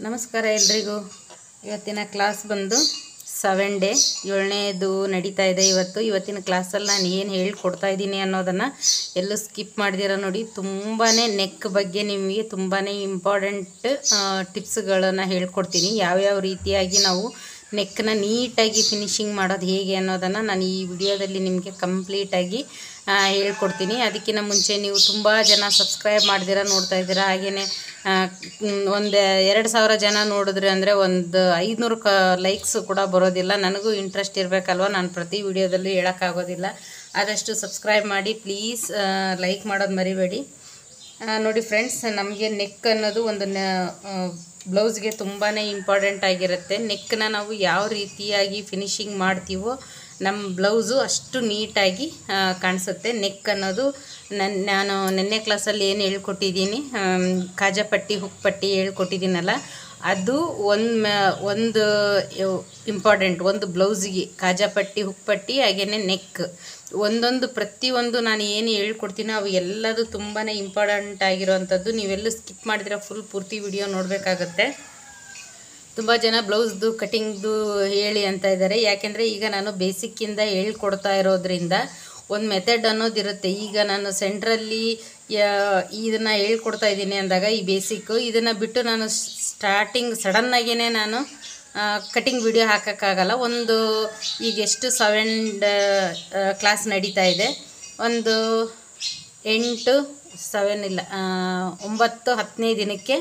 ನಮಸ್ಕಾರ ಎಲ್ರಿಗೂ. ಇವತ್ತಿನ ಕ್ಲಾಸ್ ಬಂದು 7 ಡೇ 7ನೇದು ನಡೀತಾ ಇದೆ. ಇವತ್ತಿನ ಕ್ಲಾಸಲ್ಲಿ ನಾನು ಏನು ಹೇಳ್ಕೊಡ್ತಾ ಇದ್ದೀನಿ ಅನ್ನೋದನ್ನು ಎಲ್ಲೂ ಸ್ಕಿಪ್ ಮಾಡ್ದಿರ ನೋಡಿ. ತುಂಬಾ ನೆಕ್ ಬಗ್ಗೆ ನಿಮಗೆ ತುಂಬಾ ಇಂಪಾರ್ಟೆಂಟ್ ಟಿಪ್ಸ್ಗಳನ್ನು ಹೇಳ್ಕೊಡ್ತೀನಿ. ಯಾವ್ಯಾವ ರೀತಿಯಾಗಿ ನಾವು ನೆಕ್ಕನ್ನ ನೀಟಾಗಿ ಫಿನಿಶಿಂಗ್ ಮಾಡೋದು ಹೇಗೆ ಅನ್ನೋದನ್ನು ನಾನು ಈ ವಿಡಿಯೋದಲ್ಲಿ ನಿಮಗೆ ಕಂಪ್ಲೀಟಾಗಿ ಹೇಳ್ಕೊಡ್ತೀನಿ. ಅದಕ್ಕಿಂತ ಮುಂಚೆ ನೀವು ತುಂಬ ಜನ ಸಬ್ಸ್ಕ್ರೈಬ್ ಮಾಡ್ದಿರ ನೋಡ್ತಾ ಇದ್ದೀರಾ. ಹಾಗೆಯೇ ಒಂದು 2000 ಜನ ನೋಡಿದ್ರೆ ಅಂದರೆ ಒಂದು 500 ಲೈಕ್ಸ್ ಕೂಡ ಬರೋದಿಲ್ಲ. ನನಗೂ ಇಂಟ್ರೆಸ್ಟ್ ಇರಬೇಕಲ್ವ, ನಾನು ಪ್ರತಿ ವಿಡಿಯೋದಲ್ಲೂ ಹೇಳೋಕ್ಕಾಗೋದಿಲ್ಲ. ಆದಷ್ಟು ಸಬ್ಸ್ಕ್ರೈಬ್ ಮಾಡಿ ಪ್ಲೀಸ್, ಲೈಕ್ ಮಾಡೋದು ಮರಿಬೇಡಿ. ನೋಡಿ ಫ್ರೆಂಡ್ಸ್, ನಮಗೆ ನೆಕ್ ಅನ್ನೋದು ಒಂದು ಬ್ಲೌಸ್ಗೆ ತುಂಬಾ ಇಂಪಾರ್ಟೆಂಟ್ ಆಗಿರುತ್ತೆ. ನೆಕ್ಕನ್ನ ನಾವು ಯಾವ ರೀತಿಯಾಗಿ ಫಿನಿಶಿಂಗ್ ಮಾಡ್ತೀವೋ ನಮ್ಮ ಬ್ಲೌಸು ಅಷ್ಟು ನೀಟಾಗಿ ಕಾಣಿಸುತ್ತೆ. ನೆಕ್ ಅನ್ನೋದು ನಾನು ನೆನ್ನೆ ಕ್ಲಾಸಲ್ಲಿ ಏನು ಹೇಳ್ಕೊಟ್ಟಿದ್ದೀನಿ, ಕಾಜಾಪಟ್ಟಿ ಹುಕ್ಪಟ್ಟಿ ಹೇಳ್ಕೊಟ್ಟಿದ್ದೀನಲ್ಲ, ಅದು ಒಂದು ಇಂಪಾರ್ಟೆಂಟ್. ಒಂದು ಬ್ಲೌಸಿಗೆ ಕಾಜಾಪಟ್ಟಿ ಹುಕ್ಪಟ್ಟಿ ಹಾಗೆಯೇ ನೆಕ್ ಪ್ರತಿಯೊಂದು ನಾನು ಏನು ಹೇಳ್ಕೊಡ್ತೀನೋ ಅವು ಎಲ್ಲದು ತುಂಬಾ ಇಂಪಾರ್ಟೆಂಟ್ ಆಗಿರೋವಂಥದ್ದು. ನೀವೆಲ್ಲೂ ಸ್ಕಿಪ್ ಮಾಡಿದ್ರೆ ಫುಲ್ ಪೂರ್ತಿ ವಿಡಿಯೋ ನೋಡಬೇಕಾಗತ್ತೆ. ತುಂಬ ಜನ ಬ್ಲೌಸ್ದು ಕಟಿಂಗ್ದು ಹೇಳಿ ಅಂತ ಇದ್ದಾರೆ. ಯಾಕೆಂದರೆ ಈಗ ನಾನು ಬೇಸಿಕ್ಕಿಂದ ಹೇಳ್ಕೊಡ್ತಾ ಇರೋದ್ರಿಂದ ಒಂದು ಮೆಥಡ್ ಅನ್ನೋದಿರುತ್ತೆ. ಈಗ ನಾನು ಸೆಂಟ್ರಲ್ಲಿ ಇದನ್ನು ಹೇಳ್ಕೊಡ್ತಾ ಇದ್ದೀನಿ ಅಂದಾಗ ಈ ಬೇಸಿಕ್ಕು ಇದನ್ನು ಬಿಟ್ಟು ನಾನು ಸ್ಟಾರ್ಟಿಂಗ್ ಸಡನ್ನಾಗೇ ನಾನು ಕಟಿಂಗ್ ವಿಡಿಯೋ ಹಾಕೋಕ್ಕಾಗಲ್ಲ. ಈಗ ಎಷ್ಟು 7 ಕ್ಲಾಸ್ ನಡೀತಾ ಇದೆ. ಒಂದು 9-10ನೇ ದಿನಕ್ಕೆ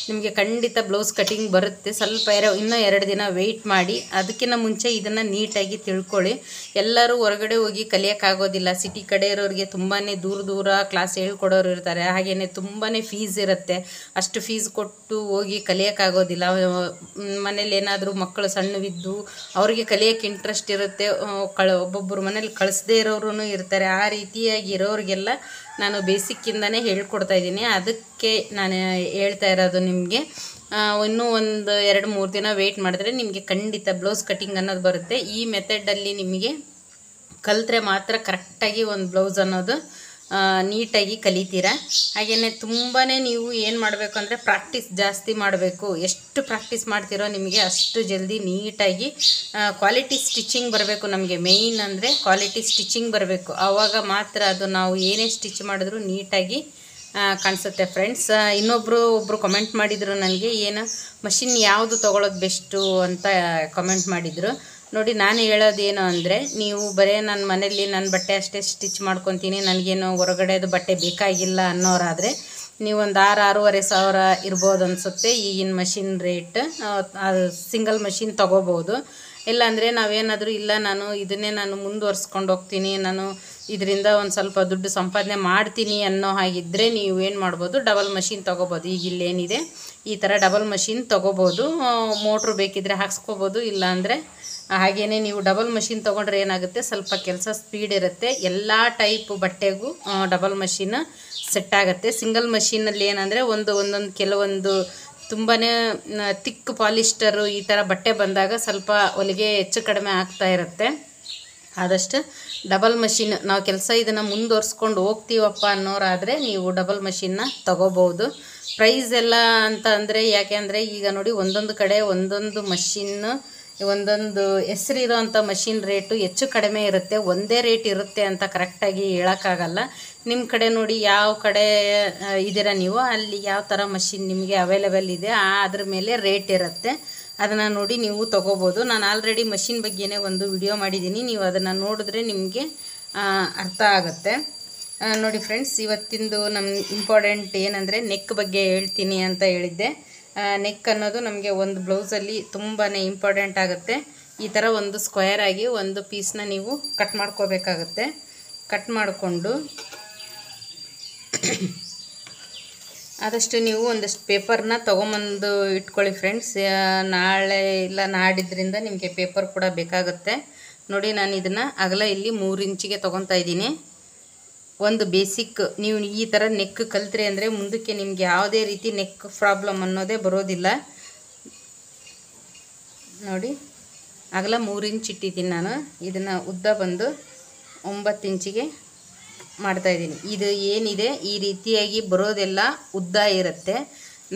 ನಿಮಗೆ ಖಂಡಿತ ಬ್ಲೌಸ್ ಕಟಿಂಗ್ ಬರುತ್ತೆ. ಸ್ವಲ್ಪ ಇನ್ನೂ 2 ದಿನ ವೆಯ್ಟ್ ಮಾಡಿ. ಅದಕ್ಕಿಂತ ಮುಂಚೆ ಇದನ್ನು ನೀಟಾಗಿ ತಿಳ್ಕೊಳ್ಳಿ. ಎಲ್ಲರೂ ಹೊರಗಡೆ ಹೋಗಿ ಕಲಿಯೋಕ್ಕಾಗೋದಿಲ್ಲ. ಸಿಟಿ ಕಡೆ ಇರೋರಿಗೆ ತುಂಬಾ ದೂರ ಕ್ಲಾಸ್ ಹೇಳ್ಕೊಡೋರು ಇರ್ತಾರೆ. ಹಾಗೆಯೇ ತುಂಬಾ ಫೀಸ್ ಇರುತ್ತೆ. ಅಷ್ಟು ಫೀಸ್ ಕೊಟ್ಟು ಹೋಗಿ ಕಲಿಯೋಕ್ಕಾಗೋದಿಲ್ಲ. ಮನೇಲಿ ಏನಾದರೂ ಮಕ್ಕಳು ಸಣ್ಣವಿದ್ದು ಅವ್ರಿಗೆ ಕಲಿಯೋಕ್ಕೆ ಇಂಟ್ರೆಸ್ಟ್ ಇರುತ್ತೆ. ಒಬ್ಬೊಬ್ಬರು ಮನೇಲಿ ಕಳಿಸದೇ ಇರೋರು ಇರ್ತಾರೆ. ಆ ರೀತಿಯಾಗಿ ಇರೋರಿಗೆಲ್ಲ ನಾನು ಬೇಸಿಕ್ಕಿಂದನೇ ಹೇಳ್ಕೊಡ್ತಾ ಇದ್ದೀನಿ. ಅದಕ್ಕೆ ನಾನು ಹೇಳ್ತಾ ಇರೋದು ನಿಮಗೆ. ಇನ್ನೂ ಒಂದು 2-3 ದಿನ ವೆಯ್ಟ್ ಮಾಡಿದ್ರೆ ನಿಮಗೆ ಖಂಡಿತ ಬ್ಲೌಸ್ ಕಟಿಂಗ್ ಅನ್ನೋದು ಬರುತ್ತೆ. ಈ ಮೆಥಡಲ್ಲಿ ನಿಮಗೆ ಕಲಿತ್ರೆ ಮಾತ್ರ ಕರೆಕ್ಟಾಗಿ ಒಂದು ಬ್ಲೌಸ್ ಅನ್ನೋದು ನೀಟಾಗಿ ಕಲಿತೀರಾ. ಹಾಗೆಯೇ ತುಂಬಾ ನೀವು ಏನು ಮಾಡಬೇಕು ಅಂದರೆ ಪ್ರಾಕ್ಟೀಸ್ ಜಾಸ್ತಿ ಮಾಡಬೇಕು. ಎಷ್ಟು ಪ್ರಾಕ್ಟೀಸ್ ಮಾಡ್ತೀರೋ ನಿಮಗೆ ಅಷ್ಟು ಜಲ್ದಿ ನೀಟಾಗಿ ಕ್ವಾಲಿಟಿ ಸ್ಟಿಚಿಂಗ್ ಬರಬೇಕು. ನಮಗೆ ಮೇಯ್ನ್ ಅಂದರೆ ಕ್ವಾಲಿಟಿ ಸ್ಟಿಚಿಂಗ್ ಬರಬೇಕು. ಆವಾಗ ಮಾತ್ರ ಅದು ನಾವು ಏನೇ ಸ್ಟಿಚ್ ಮಾಡಿದ್ರೂ ನೀಟಾಗಿ ಕಾಣಿಸುತ್ತೆ ಫ್ರೆಂಡ್ಸ್. ಒಬ್ಬರು ಕಮೆಂಟ್ ಮಾಡಿದರು ನನಗೆ, ಏನು ಮಷಿನ್ ಯಾವುದು ತೊಗೊಳೋದು ಬೆಸ್ಟು ಅಂತ ಕಮೆಂಟ್ ಮಾಡಿದರು. ನೋಡಿ, ನಾನು ಹೇಳೋದೇನು ಅಂದರೆ, ನೀವು ಬರೀ ನನ್ನ ಮನೇಲಿ ನನ್ನ ಬಟ್ಟೆ ಅಷ್ಟೇ ಸ್ಟಿಚ್ ಮಾಡ್ಕೊತೀನಿ, ನನಗೇನು ಹೊರಗಡೆದು ಬಟ್ಟೆ ಬೇಕಾಗಿಲ್ಲ ಅನ್ನೋರಾದರೆ ನೀವು ಒಂದು 6-6.5 ಸಾವಿರ ಇರ್ಬೋದು ಅನಿಸುತ್ತೆ ಈಗಿನ ಮಷಿನ್ ರೇಟ್. ಅದು ಸಿಂಗಲ್ ಮಷಿನ್ ತೊಗೋಬೋದು. ಇಲ್ಲಾಂದರೆ ನಾವೇನಾದರೂ ಇಲ್ಲ ನಾನು ಮುಂದುವರ್ಸ್ಕೊಂಡು ಹೋಗ್ತೀನಿ, ನಾನು ಇದರಿಂದ ಒಂದು ಸ್ವಲ್ಪ ದುಡ್ಡು ಸಂಪಾದನೆ ಮಾಡ್ತೀನಿ ಅನ್ನೋ ಹಾಗಿದ್ದರೆ ನೀವು ಏನು ಮಾಡ್ಬೋದು, ಡಬಲ್ ಮಷಿನ್ ತೊಗೋಬೋದು. ಈಗ ಇಲ್ಲೇನಿದೆ ಈ ಥರ ಡಬಲ್ ಮಷಿನ್ ತೊಗೋಬೋದು. ಮೋಟ್ರು ಬೇಕಿದ್ದರೆ ಹಾಕ್ಸ್ಕೊಬೋದು. ಇಲ್ಲಾಂದರೆ ಹಾಗೆಯೇ ನೀವು ಡಬಲ್ ಮಷಿನ್ ತೊಗೊಂಡ್ರೆ ಏನಾಗುತ್ತೆ, ಸ್ವಲ್ಪ ಕೆಲಸ ಸ್ಪೀಡ್ ಇರುತ್ತೆ. ಎಲ್ಲ ಟೈಪ್ ಬಟ್ಟೆಗೂ ಡಬಲ್ ಮಷಿನ್ ಸೆಟ್ ಆಗುತ್ತೆ. ಸಿಂಗಲ್ ಮಷಿನಲ್ಲಿ ಏನಂದರೆ ಒಂದೊಂದು ಕೆಲವೊಂದು ತುಂಬಾ ತಿಕ್ ಪಾಲಿಸ್ಟರು ಈ ಥರ ಬಟ್ಟೆ ಬಂದಾಗ ಸ್ವಲ್ಪ ಹೊಲಿಗೆ ಹೆಚ್ಚು ಕಡಿಮೆ ಆಗ್ತಾ ಇರುತ್ತೆ. ಆದಷ್ಟು ಡಬಲ್ ಮಷಿನ್ ನಾವು ಇದನ್ನು ಮುಂದುವರ್ಸ್ಕೊಂಡು ಹೋಗ್ತೀವಪ್ಪ ಅನ್ನೋರಾದರೆ ನೀವು ಡಬಲ್ ಮಷಿನ್ನ ತೊಗೋಬೋದು. ಪ್ರೈಸ್ ಎಲ್ಲ ಅಂತ ಅಂದರೆ, ಯಾಕೆ ಅಂದರೆ ಈಗ ನೋಡಿ ಒಂದೊಂದು ಕಡೆ ಒಂದೊಂದು ಮಷಿನ್ನು ಒಂದೊಂದು ಹೆಸರಿರೋ ಅಂಥ ಮಷಿನ್ ರೇಟು ಹೆಚ್ಚು ಕಡಿಮೆ ಇರುತ್ತೆ. ಒಂದೇ ರೇಟ್ ಇರುತ್ತೆ ಅಂತ ಕರೆಕ್ಟಾಗಿ ಹೇಳೋಕ್ಕಾಗಲ್ಲ. ನಿಮ್ಮ ಕಡೆ ನೋಡಿ, ಯಾವ ಕಡೆ ಇದ್ದೀರಾ ನೀವು, ಅಲ್ಲಿ ಯಾವ ಥರ ಮಷಿನ್ ನಿಮಗೆ ಅವೈಲೇಬಲ್ ಇದೆ ಅದ್ರ ಮೇಲೆ ರೇಟ್ ಇರುತ್ತೆ. ಅದನ್ನು ನೋಡಿ ನೀವು ತೊಗೋಬೋದು. ನಾನು ಆಲ್ರೆಡಿ ಮಷಿನ್ ಬಗ್ಗೆನೇ ಒಂದು ವಿಡಿಯೋ ಮಾಡಿದ್ದೀನಿ. ನೀವು ಅದನ್ನು ನೋಡಿದ್ರೆ ನಿಮಗೆ ಅರ್ಥ ಆಗುತ್ತೆ. ನೋಡಿ ಫ್ರೆಂಡ್ಸ್, ಇವತ್ತಿಂದು ನಮ್ಮ ಇಂಪಾರ್ಟೆಂಟ್ ಏನಂದರೆ ನೆಕ್ ಬಗ್ಗೆ ಹೇಳ್ತೀನಿ ಅಂತ ಹೇಳಿದ್ದೆ. ನೆಕ್ ಅನ್ನೋದು ನಮಗೆ ಒಂದು ಬ್ಲೌಸಲ್ಲಿ ತುಂಬಾ ಇಂಪಾರ್ಟೆಂಟ್ ಆಗುತ್ತೆ. ಈ ಥರ ಒಂದು ಸ್ಕ್ವೇರ್ ಆಗಿ ಒಂದು ಪೀಸ್ನ ನೀವು ಕಟ್ ಮಾಡ್ಕೋಬೇಕಾಗತ್ತೆ. ಕಟ್ ಮಾಡಿಕೊಂಡು ಆದಷ್ಟು ನೀವು ಒಂದಷ್ಟು ಪೇಪರ್ನ ತೊಗೊಂಬಂದು ಇಟ್ಕೊಳ್ಳಿ ಫ್ರೆಂಡ್ಸ್. ನಾಳೆ ಇಲ್ಲ ನಾಡಿದ್ರಿಂದ ನಿಮಗೆ ಪೇಪರ್ ಕೂಡ ಬೇಕಾಗುತ್ತೆ. ನೋಡಿ, ನಾನು ಇದನ್ನು ಅಗಲ ಇಲ್ಲಿ 3 ಇಂಚಿಗೆ ತೊಗೊತಾ ಇದ್ದೀನಿ. ಒಂದು ಬೇಸಿಕ್ ನೀವು ಈ ಥರ ನೆಕ್ ಕಲಿತ್ರಿ ಅಂದರೆ ಮುಂದಕ್ಕೆ ನಿಮಗೆ ಯಾವುದೇ ರೀತಿ ನೆಕ್ ಪ್ರಾಬ್ಲಮ್ ಅನ್ನೋದೇ ಬರೋದಿಲ್ಲ. ನೋಡಿ, ಅಗಲ 3 ಇಂಚ್ ಇಟ್ಟಿದ್ದೀನಿ ನಾನು. ಇದನ್ನು ಉದ್ದ ಬಂದು 9 ಇಂಚಿಗೆ ಮಾಡ್ತಾಯಿದ್ದೀನಿ. ಇದು ಏನಿದೆ ಈ ರೀತಿಯಾಗಿ ಬರೋದೆಲ್ಲ ಉದ್ದ ಇರುತ್ತೆ.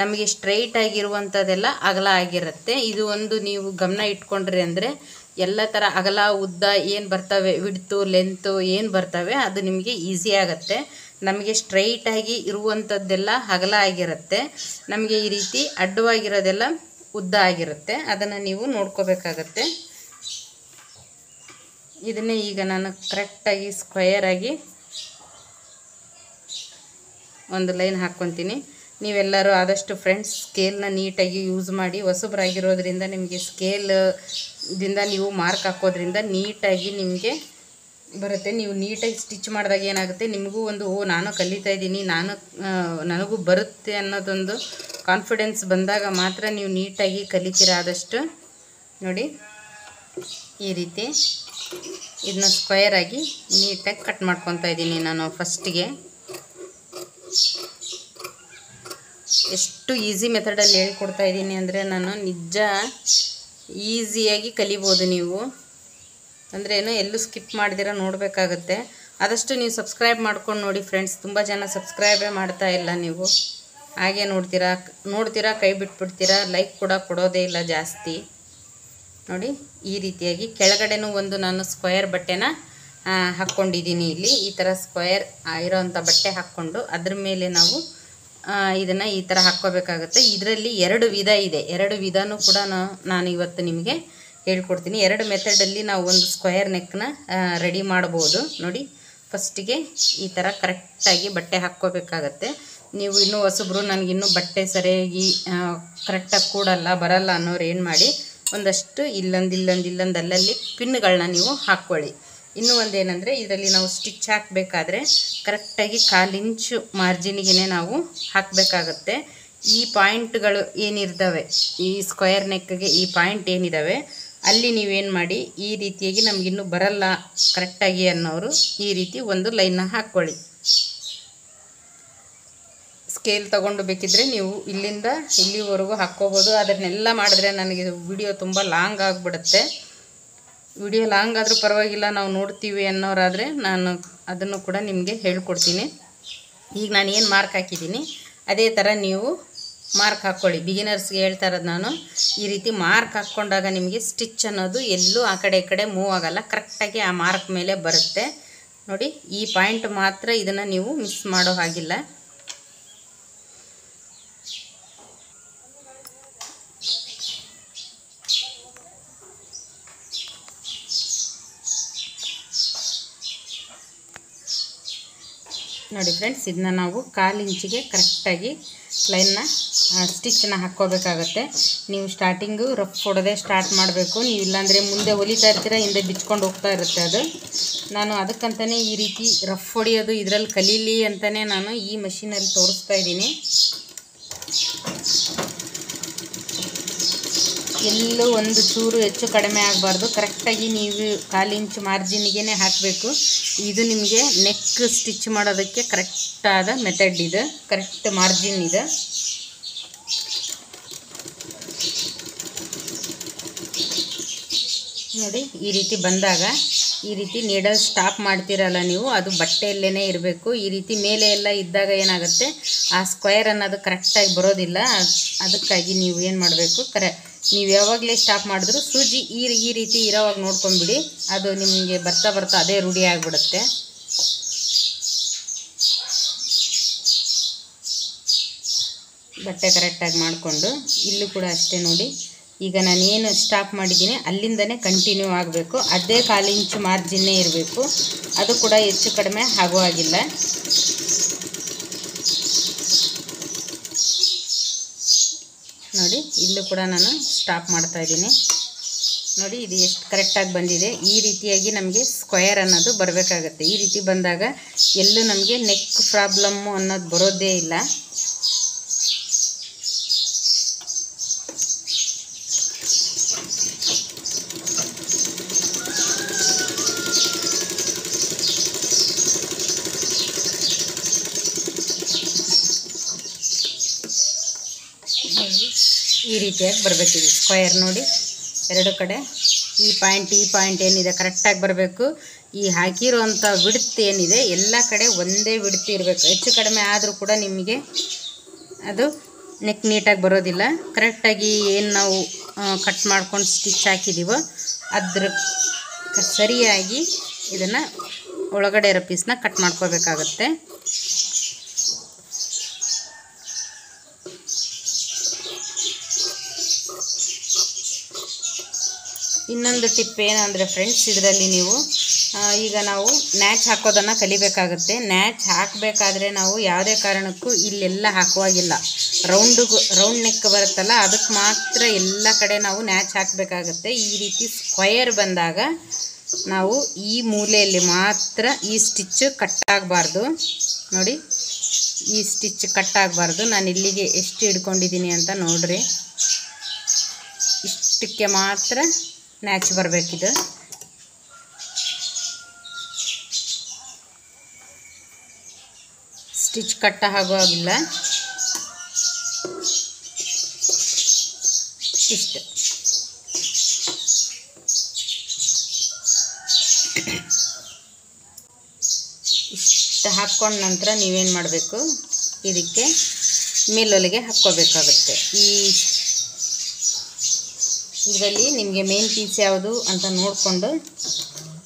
ನಮಗೆ ಸ್ಟ್ರೈಟ್ ಆಗಿರುವಂಥದ್ದೆಲ್ಲ ಅಗಲ ಆಗಿರುತ್ತೆ. ಇದು ಒಂದು ನೀವು ಗಮನ ಇಟ್ಕೊಂಡ್ರಿ ಅಂದರೆ ಎಲ್ಲ ಥರ ಅಗಲ ಉದ್ದ ಏನು ಬರ್ತವೆ, ವಿಡ್ತು ಲೆಂತು ಏನು ಬರ್ತವೆ ಅದು ನಿಮಗೆ ಈಸಿ ಆಗುತ್ತೆ. ನಮಗೆ ಸ್ಟ್ರೈಟಾಗಿ ಇರುವಂಥದ್ದೆಲ್ಲ ಅಗಲ ಆಗಿರುತ್ತೆ, ನಮಗೆ ಈ ರೀತಿ ಅಡ್ಡವಾಗಿರೋದೆಲ್ಲ ಉದ್ದ ಆಗಿರುತ್ತೆ. ಅದನ್ನು ನೀವು ನೋಡ್ಕೋಬೇಕಾಗತ್ತೆ. ಇದನ್ನೇ ಈಗ ನಾನು ಕರೆಕ್ಟಾಗಿ ಸ್ಕ್ವಯರಾಗಿ ಒಂದು ಲೈನ್ ಹಾಕ್ಕೊತೀನಿ. ನೀವೆಲ್ಲರೂ ಆದಷ್ಟು ಫ್ರೆಂಡ್ಸ್ ಸ್ಕೇಲ್ನ ನೀಟಾಗಿ ಯೂಸ್ ಮಾಡಿ. ಹೊಸಬ್ರಾಗಿರೋದ್ರಿಂದ ನಿಮಗೆ ಸ್ಕೇಲ್ದಿಂದ ನೀವು ಮಾರ್ಕ್ ಹಾಕೋದ್ರಿಂದ ನೀಟಾಗಿ ನಿಮಗೆ ಬರುತ್ತೆ. ನೀವು ನೀಟಾಗಿ ಸ್ಟಿಚ್ ಮಾಡಿದಾಗ ಏನಾಗುತ್ತೆ, ನಿಮಗೂ ಒಂದು ನಾನು ಕಲಿತಾ ಇದ್ದೀನಿ, ನನಗೂ ಬರುತ್ತೆ ಅನ್ನೋದೊಂದು ಕಾನ್ಫಿಡೆನ್ಸ್ ಬಂದಾಗ ಮಾತ್ರ ನೀವು ನೀಟಾಗಿ ಕಲಿತೀರ. ಆದಷ್ಟು ನೋಡಿ ಈ ರೀತಿ ಇದನ್ನ ಸ್ಕ್ವಯರಾಗಿ ನೀಟಾಗಿ ಕಟ್ ಮಾಡ್ಕೊತಾ ಇದ್ದೀನಿ ನಾನು. ಫಸ್ಟಿಗೆ ಎಷ್ಟು ಈಸಿ ಮೆಥಡಲ್ಲಿ ಹೇಳ್ಕೊಡ್ತಾ ಇದ್ದೀನಿ ಅಂದರೆ ನಾನು ನಿಜ ಈಸಿಯಾಗಿ ಕಲಿಬೋದು. ನೀವು ಅಂದರೆ ಏನು ಎಲ್ಲೂ ಸ್ಕಿಪ್ ಮಾಡ್ದಿರ ನೋಡಬೇಕಾಗತ್ತೆ. ಆದಷ್ಟು ನೀವು ಸಬ್ಸ್ಕ್ರೈಬ್ ಮಾಡ್ಕೊಂಡು ನೋಡಿ ಫ್ರೆಂಡ್ಸ್. ತುಂಬ ಜನ ಸಬ್ಸ್ಕ್ರೈಬೇ ಮಾಡ್ತಾ ಇಲ್ಲ, ನೀವು ಹಾಗೆ ನೋಡ್ತೀರಾ ಕೈ ಬಿಟ್ಬಿಡ್ತೀರಾ, ಲೈಕ್ ಕೂಡ ಕೊಡೋದೇ ಇಲ್ಲ ಜಾಸ್ತಿ. ನೋಡಿ ಈ ರೀತಿಯಾಗಿ ಕೆಳಗಡೆನೂ ಒಂದು ನಾನು ಸ್ಕ್ವಯರ್ ಬಟ್ಟೆನ ಹಾಕ್ಕೊಂಡಿದ್ದೀನಿ. ಇಲ್ಲಿ ಈ ಥರ ಸ್ಕ್ವಯರ್ ಇರೋವಂಥ ಬಟ್ಟೆ ಹಾಕ್ಕೊಂಡು ಅದ್ರ ಮೇಲೆ ನಾವು ಇದನ್ನು ಈ ಥರ ಹಾಕ್ಕೋಬೇಕಾಗುತ್ತೆ. ಇದರಲ್ಲಿ 2 ವಿಧ ಇದೆ. 2 ವಿಧನೂ ಕೂಡ ನಾನು ಇವತ್ತು ನಿಮಗೆ ಹೇಳ್ಕೊಡ್ತೀನಿ. 2 ಮೆಥಡಲ್ಲಿ ನಾವು ಒಂದು ಸ್ಕ್ವಯರ್ ನೆಕ್ನ ರೆಡಿ ಮಾಡ್ಬೋದು. ನೋಡಿ ಫಸ್ಟಿಗೆ ಈ ಥರ ಕರೆಕ್ಟಾಗಿ ಬಟ್ಟೆ ಹಾಕ್ಕೋಬೇಕಾಗತ್ತೆ. ನೀವು ಇನ್ನೂ ಹೊಸಬ್ರು, ನನಗಿನ್ನೂ ಬಟ್ಟೆ ಸರಿಯಾಗಿ ಕರೆಕ್ಟಾಗಿ ಕೂಡಲ್ಲ ಬರಲ್ಲ ಅನ್ನೋರು ಏನು ಮಾಡಿ, ಒಂದಷ್ಟು ಇಲ್ಲೊಂದು ಅಲ್ಲಲ್ಲಿ ಪಿನ್ಗಳನ್ನ ನೀವು ಹಾಕ್ಕೊಳ್ಳಿ. ಇನ್ನೂ ಒಂದೇನೆಂದರೆ ಇದರಲ್ಲಿ ನಾವು ಸ್ಟಿಚ್ ಹಾಕಬೇಕಾದ್ರೆ ಕರೆಕ್ಟಾಗಿ 1/4 ಇಂಚು ಮಾರ್ಜಿನಿಗೆ ನಾವು ಹಾಕಬೇಕಾಗತ್ತೆ. ಈ ಪಾಯಿಂಟ್ಗಳು ಏನಿರ್ತವೆ, ಈ ಸ್ಕ್ವಯರ್ ನೆಕ್ಗೆ ಈ ಪಾಯಿಂಟ್ ಏನಿದ್ದಾವೆ ಅಲ್ಲಿ ನೀವೇನು ಮಾಡಿ, ಈ ರೀತಿಯಾಗಿ ನಮಗಿನ್ನೂ ಬರಲ್ಲ ಕರೆಕ್ಟಾಗಿ ಅನ್ನೋರು ಈ ರೀತಿ ಒಂದು ಲೈನ್ನ ಹಾಕ್ಕೊಳ್ಳಿ. ಸ್ಕೇಲ್ ತೊಗೊಂಡು ಬೇಕಿದ್ದರೆ ನೀವು ಇಲ್ಲಿಂದ ಇಲ್ಲಿವರೆಗೂ ಹಾಕ್ಕೋಬೋದು. ಅದನ್ನೆಲ್ಲ ಮಾಡಿದ್ರೆ ನನಗೆ ವಿಡಿಯೋ ತುಂಬ ಲಾಂಗ್ ಆಗಿಬಿಡುತ್ತೆ. ವಿಡಿಯೋ ಲಾಂಗ್ ಆದರೂ ಪರವಾಗಿಲ್ಲ, ನಾವು ನೋಡ್ತೀವಿ ಅನ್ನೋರಾದರೆ ನಾನು ಅದನ್ನು ಕೂಡ ನಿಮಗೆ ಹೇಳ್ಕೊಡ್ತೀನಿ. ಈಗ ನಾನು ಏನು ಮಾರ್ಕ್ ಹಾಕಿದ್ದೀನಿ ಅದೇ ಥರ ನೀವು ಮಾರ್ಕ್ ಹಾಕ್ಕೊಳ್ಳಿ. ಬಿಗಿನರ್ಸ್ಗೆ ಹೇಳ್ತಾ ಇರೋದು ನಾನು. ಈ ರೀತಿ ಮಾರ್ಕ್ ಹಾಕ್ಕೊಂಡಾಗ ನಿಮಗೆ ಸ್ಟಿಚ್ ಅನ್ನೋದು ಎಲ್ಲೂ ಆ ಕಡೆ ಈ ಕಡೆ ಮೂವ್ ಆಗೋಲ್ಲ, ಕರೆಕ್ಟಾಗಿ ಆ ಮಾರ್ಕ್ ಮೇಲೆ ಬರುತ್ತೆ. ನೋಡಿ ಈ ಪಾಯಿಂಟ್ ಮಾತ್ರ ಇದನ್ನು ನೀವು ಮಿಸ್ ಮಾಡೋ ಹಾಗಿಲ್ಲ. ನೋಡಿ ಫ್ರೆಂಡ್ಸ್, ಇದನ್ನ ನಾವು 1/4 ಇಂಚಿಗೆ ಕರೆಕ್ಟಾಗಿ ಲೈನ್ನ ಸ್ಟಿಚ್ಚನ್ನ ಹಾಕ್ಕೋಬೇಕಾಗತ್ತೆ. ನೀವು ಸ್ಟಾರ್ಟಿಂಗು ರಫ್ ಹೊಡೆದೇ ಸ್ಟಾರ್ಟ್ ಮಾಡಬೇಕು. ನೀವು ಇಲ್ಲಾಂದರೆ ಮುಂದೆ ಹೊಲಿತಾ ಇರ್ತೀರ, ಹಿಂದೆ ಬಿಚ್ಕೊಂಡು ಹೋಗ್ತಾ ಇರುತ್ತೆ ಅದು. ನಾನು ಅದಕ್ಕಂತಲೇ ಈ ರೀತಿ ರಫ್ ಹೊಡೆಯೋದು ಇದರಲ್ಲಿ ಕಲೀಲಿ ಅಂತಲೇ ನಾನು ಈ ಮಷೀನಲ್ಲಿ ತೋರಿಸ್ತಾ ಇದ್ದೀನಿ. ಎಲ್ಲೂ ಒಂದು ಚೂರು ಹೆಚ್ಚು ಕಡಿಮೆ ಆಗಬಾರ್ದು. ಕರೆಕ್ಟಾಗಿ ನೀವು 1/4 ಇಂಚು ಮಾರ್ಜಿನಿಗೆ ಹಾಕಬೇಕು. ಇದು ನಿಮಗೆ ನೆಕ್ ಸ್ಟಿಚ್ ಮಾಡೋದಕ್ಕೆ ಕರೆಕ್ಟಾದ ಮೆಥಡ್ ಇದು, ಕರೆಕ್ಟ್ ಮಾರ್ಜಿನ್ ಇದೆ. ನೋಡಿ ಈ ರೀತಿ ಬಂದಾಗ ಈ ರೀತಿ ನೀಡಲ್ ಸ್ಟಾಪ್ ಮಾಡ್ತೀರಲ್ಲ ನೀವು, ಅದು ಬಟ್ಟೆಯಲ್ಲೇ ಇರಬೇಕು. ಈ ರೀತಿ ಮೇಲೆ ಎಲ್ಲ ಇದ್ದಾಗ ಏನಾಗುತ್ತೆ, ಆ ಸ್ಕ್ವಯರ್ ಅನ್ನೋದು ಕರೆಕ್ಟಾಗಿ ಬರೋದಿಲ್ಲ. ಅದಕ್ಕಾಗಿ ನೀವು ಏನು ಮಾಡಬೇಕು, ನೀವು ಯಾವಾಗಲೇ ಸ್ಟಾಪ್ ಮಾಡಿದ್ರು ಸೂಜಿ ಈ ರೀತಿ ಇರೋವಾಗ ನೋಡ್ಕೊಂಬಿಡಿ. ಅದು ನಿಮಗೆ ಬರ್ತಾ ಅದೇ ರೂಢಿ ಆಗಿಬಿಡುತ್ತೆ. ಬಟ್ಟೆ ಕರೆಕ್ಟಾಗಿ ಮಾಡಿಕೊಂಡು ಇಲ್ಲೂ ಕೂಡ ಅಷ್ಟೇ. ನೋಡಿ ಈಗ ನಾನೇನು ಸ್ಟಾಪ್ ಮಾಡಿದ್ದೀನಿ ಅಲ್ಲಿಂದನೇ ಕಂಟಿನ್ಯೂ ಆಗಬೇಕು. ಅದೇ 1/4 ಇಂಚು ಮಾರ್ಜಿನ್ನೇ ಇರಬೇಕು. ಅದು ಕೂಡ ಹೆಚ್ಚು ಕಡಿಮೆ ಆಗೋ ಆಗಿಲ್ಲ. ನೋಡಿ ಇಲ್ಲೂ ಕೂಡ ನಾನು ಸ್ಟಾಪ್ ಮಾಡ್ತಾ ಇದ್ದೀನಿ. ನೋಡಿ ಇದು ಎಷ್ಟು ಕರೆಕ್ಟಾಗಿ ಬಂದಿದೆ. ಈ ರೀತಿಯಾಗಿ ನಮಗೆ ಸ್ಕ್ವಯರ್ ಅನ್ನೋದು ಬರಬೇಕಾಗತ್ತೆ. ಈ ರೀತಿ ಬಂದಾಗ ಎಲ್ಲೂ ನಮಗೆ ನೆಕ್ ಪ್ರಾಬ್ಲಮ್ಮು ಅನ್ನೋದು ಬರೋದೇ ಇಲ್ಲ. ಈ ರೀತಿಯಾಗಿ ಬರಬೇಕಿದೆ ಸ್ಕ್ವಯರ್. ನೋಡಿ ಎರಡು ಕಡೆ ಈ ಪಾಯಿಂಟ್ ಏನಿದೆ ಕರೆಕ್ಟಾಗಿ ಬರಬೇಕು. ಈ ಹಾಕಿರೋವಂಥ ವಿಡ್ತ್ ಏನಿದೆ ಎಲ್ಲ ಕಡೆ ಒಂದೇ ವಿಡ್ತ್ ಇರಬೇಕು. ಹೆಚ್ಚು ಕಡಿಮೆ ಆದರೂ ಕೂಡ ನಿಮಗೆ ಅದು ನೆಕ್ ನೀಟಾಗಿ ಬರೋದಿಲ್ಲ. ಕರೆಕ್ಟಾಗಿ ಏನು ನಾವು ಕಟ್ ಮಾಡ್ಕೊಂಡು ಸ್ಟಿಚ್ ಹಾಕಿದ್ದೀವೋ ಅದ್ರ ಸರಿಯಾಗಿ ಇದನ್ನು ಒಳಗಡೆ ಇರೋ ಪೀಸ್ನ ಕಟ್ ಮಾಡ್ಕೋಬೇಕಾಗತ್ತೆ. ಇನ್ನೊಂದು ಟಿಪ್ ಏನಂದರೆ ಫ್ರೆಂಡ್ಸ್, ಇದರಲ್ಲಿ ನೀವು ಈಗ ನಾವು ನ್ಯಾಚ್ ಹಾಕೋದನ್ನು ಕಲಿಬೇಕಾಗುತ್ತೆ. ನ್ಯಾಚ್ ಹಾಕಬೇಕಾದ್ರೆ ನಾವು ಯಾವುದೇ ಕಾರಣಕ್ಕೂ ಇಲ್ಲೆಲ್ಲ ಹಾಕುವಾಗಿಲ್ಲ. ರೌಂಡ್ ನೆಕ್ ಬರುತ್ತಲ್ಲ ಅದಕ್ಕೆ ಮಾತ್ರ ಎಲ್ಲ ಕಡೆ ನಾವು ನ್ಯಾಚ್ ಹಾಕಬೇಕಾಗತ್ತೆ. ಈ ರೀತಿ ಸ್ಕ್ವಯರ್ ಬಂದಾಗ ನಾವು ಈ ಮೂಲೆಯಲ್ಲಿ ಮಾತ್ರ ಈ ಸ್ಟಿಚ್ಚು ಕಟ್ಟಾಗಬಾರ್ದು. ನೋಡಿ, ಈ ಸ್ಟಿಚ್ ಕಟ್ಟಾಗಬಾರ್ದು. ನಾನು ಇಲ್ಲಿಗೆ ಎಷ್ಟು ಹಿಡ್ಕೊಂಡಿದ್ದೀನಿ ಅಂತ ನೋಡ್ರಿ. ಇಷ್ಟಕ್ಕೆ ಮಾತ್ರ ನ್ಯಾಚ್ ಬರಬೇಕಿದು. ಸ್ಟಿಚ್ ಕಟ್ಟ ಆಗುವಾಗಿಲ್ಲ. ಇಷ್ಟು ಹಾಕ್ಕೊಂಡ ನಂತರ ನೀವೇನು ಮಾಡಬೇಕು, ಇದಕ್ಕೆ ಮೇಲೊಲೆಗೆ ಹಾಕ್ಕೋಬೇಕಾಗುತ್ತೆ. ಇದರಲ್ಲಿ ನಿಮಗೆ ಮೇನ್ ಪೀಸ್ ಯಾವುದು ಅಂತ ನೋಡಿಕೊಂಡು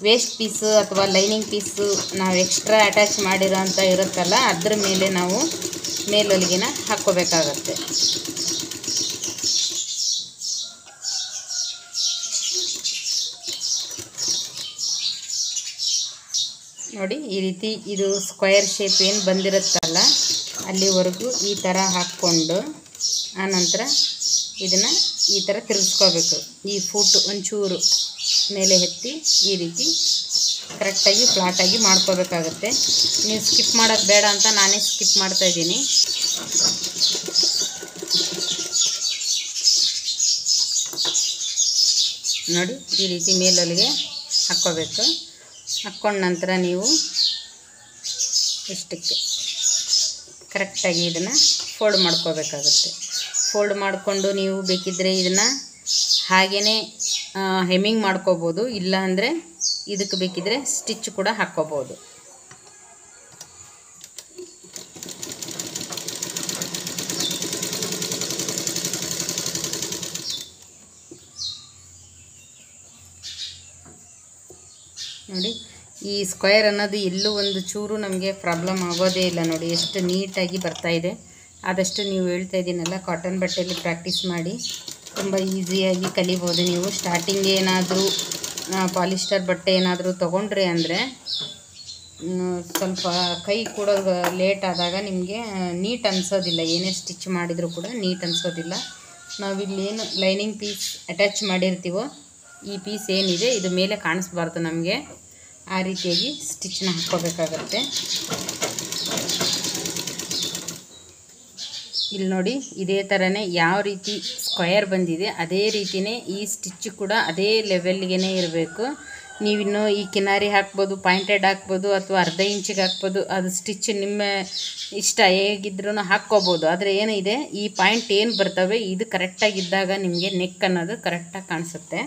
ವೇಸ್ಟ್ ಪೀಸು ಅಥವಾ ಲೈನಿಂಗ್ ಪೀಸು ನಾವು ಎಕ್ಸ್ಟ್ರಾ ಅಟ್ಯಾಚ್ ಮಾಡಿರೋ ಅಂತ ಇರುತ್ತಲ್ಲ ಅದ್ರ ಮೇಲೆ ನಾವು ಮೇಲೊಲಿಗೆನ ಹಾಕ್ಕೋಬೇಕಾಗತ್ತೆ. ನೋಡಿ, ಈ ರೀತಿ ಇದು ಸ್ಕ್ವೇರ್ ಶೇಪ್ ಏನು ಬಂದಿರುತ್ತಲ್ಲ ಅಲ್ಲಿವರೆಗೂ ಈ ಥರ ಹಾಕ್ಕೊಂಡು ಆನಂತರ ಇದನ್ನು ಈ ಥರ ತಿರುಗಿಸ್ಕೋಬೇಕು. ಈ ಫೂಟ್ ಒಂಚೂರು ಮೇಲೆ ಎತ್ತಿ ಈ ರೀತಿ ಕರೆಕ್ಟಾಗಿ ಫ್ಲಾಟಾಗಿ ಮಾಡ್ಕೋಬೇಕಾಗತ್ತೆ. ನೀವು ಸ್ಕಿಪ್ ಮಾಡೋದು ಬೇಡ ಅಂತ ನಾನೇ ಸ್ಕಿಪ್ ಮಾಡ್ತಾಯಿದ್ದೀನಿ. ನೋಡಿ, ಈ ರೀತಿ ಮೇಲೊಲಿಗೆ ಹಾಕ್ಕೋಬೇಕು. ಹಾಕ್ಕೊಂಡ ನಂತರ ನೀವು ಇಷ್ಟಕ್ಕೆ ಕರೆಕ್ಟಾಗಿ ಇದನ್ನು ಫೋಲ್ಡ್ ಮಾಡ್ಕೋಬೇಕಾಗುತ್ತೆ. ಫೋಲ್ಡ್ ಮಾಡಿಕೊಂಡು ನೀವು ಬೇಕಿದ್ದರೆ ಇದನ್ನು ಹಾಗೇ ಹೆಮ್ಮಿಂಗ್ ಮಾಡ್ಕೋಬೋದು, ಇಲ್ಲ ಅಂದರೆ ಇದಕ್ಕೆ ಬೇಕಿದ್ದರೆ ಸ್ಟಿಚ್ ಕೂಡ ಹಾಕ್ಕೋಬೋದು. ನೋಡಿ, ಈ ಸ್ಕ್ವೇರ್ ಅನ್ನೋದು ಎಲ್ಲೂ ಒಂದು ಚೂರು ನಮಗೆ ಪ್ರಾಬ್ಲಮ್ ಆಗೋದೇ ಇಲ್ಲ. ನೋಡಿ ಎಷ್ಟು ನೀಟಾಗಿ ಬರ್ತಾಯಿದೆ. ಆದಷ್ಟು ನೀವು ಹೇಳ್ತಾ ಇದ್ದೀನಲ್ಲ, ಕಾಟನ್ ಬಟ್ಟೆಯಲ್ಲಿ ಪ್ರಾಕ್ಟೀಸ್ ಮಾಡಿ ತುಂಬ ಈಸಿಯಾಗಿ ಕಲಿಬೋದು. ನೀವು ಸ್ಟಾರ್ಟಿಂಗ್ ಏನಾದರೂ ಪಾಲಿಸ್ಟರ್ ಬಟ್ಟೆ ಏನಾದರೂ ತೊಗೊಂಡ್ರಿ ಅಂದರೆ ಸ್ವಲ್ಪ ಕೈ ಕೂಡ ಲೇಟ್ ಆದಾಗ ನಿಮಗೆ ನೀಟ್ ಅನಿಸೋದಿಲ್ಲ. ಏನೇ ಸ್ಟಿಚ್ ಮಾಡಿದರೂ ಕೂಡ ನೀಟ್ ಅನಿಸೋದಿಲ್ಲ. ನಾವಿಲ್ಲೇನು ಲೈನಿಂಗ್ ಪೀಸ್ ಅಟ್ಯಾಚ್ ಮಾಡಿರ್ತೀವೋ ಈ ಪೀಸ್ ಏನಿದೆ ಇದು ಮೇಲೆ ಕಾಣಿಸ್ಬಾರ್ದು ನಮಗೆ. ಆ ರೀತಿಯಾಗಿ ಸ್ಟಿಚ್ನ ಹಾಕ್ಕೋಬೇಕಾಗತ್ತೆ. ಇಲ್ಲಿ ನೋಡಿ, ಇದೇ ಥರನೇ ಯಾವ ರೀತಿ ಸ್ಕ್ವೇರ್ ಬಂದಿದೆ ಅದೇ ರೀತಿಯೇ ಈ ಸ್ಟಿಚ್ ಕೂಡ ಅದೇ ಲೆವೆಲ್ಗೆ ಇರಬೇಕು. ನೀವಿನ್ನೂ ಈ ಕಿನಾರಿ ಹಾಕ್ಬೋದು, ಪಾಯಿಂಟೆಡ್ ಹಾಕ್ಬೋದು, ಅಥವಾ ಅರ್ಧ ಇಂಚಿಗೆ ಹಾಕ್ಬೋದು. ಅದು ಸ್ಟಿಚ್ ನಿಮ್ಮ ಇಷ್ಟ, ಹೇಗಿದ್ರೂ ಹಾಕ್ಕೋಬೋದು. ಆದರೆ ಏನಿದೆ, ಈ ಪಾಯಿಂಟ್ ಏನು ಬರ್ತವೆ ಇದು ಕರೆಕ್ಟಾಗಿದ್ದಾಗ ನಿಮಗೆ ನೆಕ್ ಅನ್ನೋದು ಕರೆಕ್ಟಾಗಿ ಕಾಣಿಸುತ್ತೆ.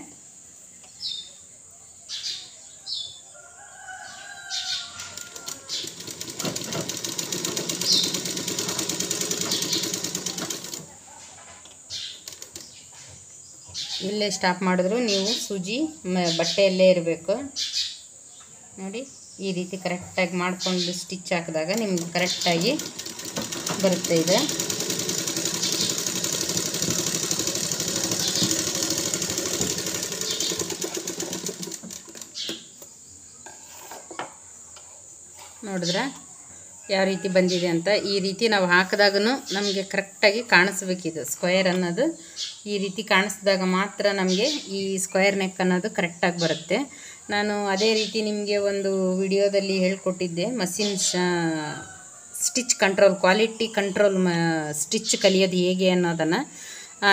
ಇಲ್ಲೇ ಸ್ಟಾಪ್ ಮಾಡಿದ್ರು ನೀವು ಸೂಜಿ ಬಟ್ಟೆಯಲ್ಲೇ ಇರಬೇಕು. ನೋಡಿ, ಈ ರೀತಿ ಕರೆಕ್ಟಾಗಿ ಮಾಡಿಕೊಂಡು ಸ್ಟಿಚ್ ಹಾಕಿದಾಗ ನಿಮ್ಗೆ ಕರೆಕ್ಟಾಗಿ ಬರುತ್ತೆ ಇದು. ನೋಡಿದ್ರೆ ಯಾವ ರೀತಿ ಬಂದಿದೆ ಅಂತ. ಈ ರೀತಿ ನಾವು ಹಾಕಿದಾಗೂ ನಮಗೆ ಕರೆಕ್ಟಾಗಿ ಕಾಣಿಸ್ಬೇಕಿದು ಸ್ಕ್ವೇರ್ ಅನ್ನೋದು. ಈ ರೀತಿ ಕಾಣಿಸಿದಾಗ ಮಾತ್ರ ನಮಗೆ ಈ ಸ್ಕ್ವೇರ್ ನೆಕ್ ಅನ್ನೋದು ಕರೆಕ್ಟಾಗಿ ಬರುತ್ತೆ. ನಾನು ಅದೇ ರೀತಿ ನಿಮಗೆ ಒಂದು ವಿಡಿಯೋದಲ್ಲಿ ಹೇಳ್ಕೊಟ್ಟಿದ್ದೆ, machine stitch control, quality control stitch ಕಲಿಯೋದು ಹೇಗೆ ಅನ್ನೋದನ್ನು.